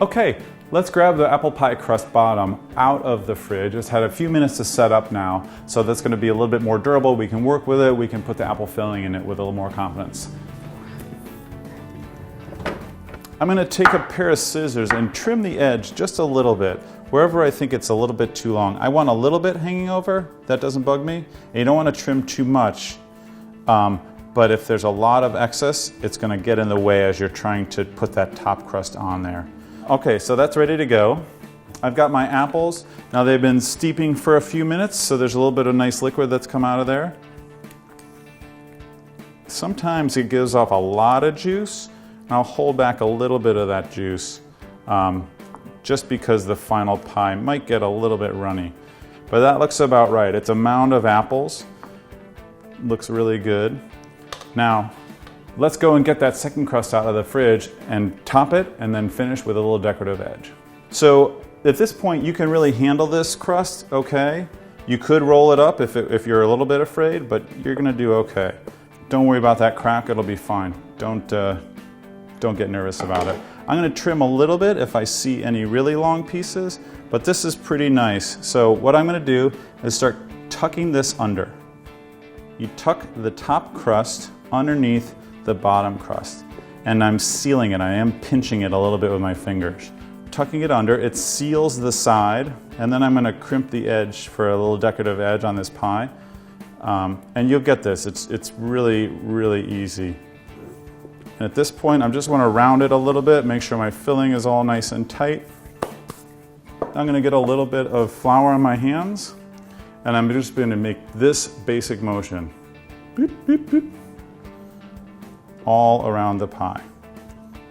Okay, let's grab the apple pie crust bottom out of the fridge. It's had a few minutes to set up now, so that's going to be a little bit more durable. We can work with it. We can put the apple filling in it with a little more confidence. I'm going to take a pair of scissors and trim the edge just a little bit, wherever I think it's a little bit too long. I want a little bit hanging over. That doesn't bug me. And you don't want to trim too much, but if there's a lot of excess, it's going to get in the way as you're trying to put that top crust on there. Okay, so that's ready to go. I've got my apples. Now they've been steeping for a few minutes, so there's a little bit of nice liquid that's come out of there. Sometimes it gives off a lot of juice. I'll hold back a little bit of that juice just because the final pie might get a little bit runny. But that looks about right. It's a mound of apples. Looks really good. Now, let's go and get that second crust out of the fridge and top it and then finish with a little decorative edge. So at this point, you can really handle this crust okay. You could roll it up if you're a little bit afraid, but you're gonna do okay. Don't worry about that crack, it'll be fine. Don't get nervous about it. I'm going to trim a little bit if I see any really long pieces, but this is pretty nice. So what I'm going to do is start tucking this under. You tuck the top crust underneath the bottom crust, and I'm sealing it. I am pinching it a little bit with my fingers. Tucking it under, it seals the side, and then I'm going to crimp the edge for a little decorative edge on this pie. And you'll get this. It's really, really easy. And at this point, I just want to round it a little bit, make sure my filling is all nice and tight. I'm going to get a little bit of flour on my hands, and I'm just going to make this basic motion. Boop, boop, boop, all around the pie.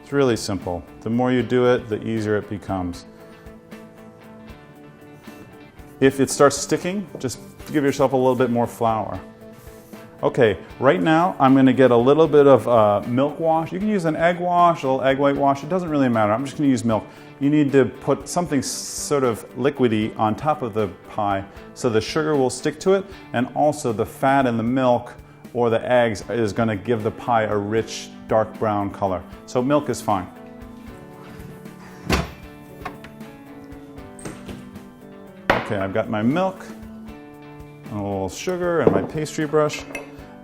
It's really simple. The more you do it, the easier it becomes. If it starts sticking, just give yourself a little bit more flour. Okay, right now I'm going to get a little bit of milk wash. You can use an egg wash, a little egg white wash. It doesn't really matter. I'm just going to use milk. You need to put something sort of liquidy on top of the pie so the sugar will stick to it, and also the fat in the milk or the eggs is going to give the pie a rich dark brown color. So milk is fine. Okay, I've got my milk, a little sugar, and my pastry brush.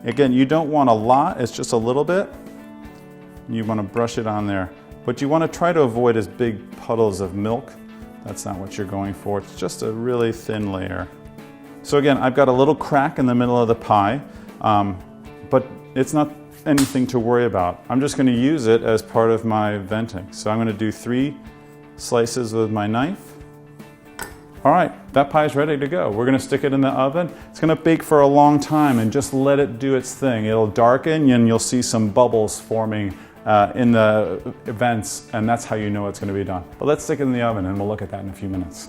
Again, you don't want a lot, it's just a little bit. You want to brush it on there. But you want to try to avoid as big puddles of milk. That's not what you're going for. It's just a really thin layer. So again, I've got a little crack in the middle of the pie, but it's not anything to worry about. I'm just going to use it as part of my venting. So I'm going to do 3 slices with my knife. All right, that pie is ready to go. We're going to stick it in the oven. It's going to bake for a long time and just let it do its thing. It'll darken and you'll see some bubbles forming in the vents, and that's how you know it's going to be done. But let's stick it in the oven and we'll look at that in a few minutes.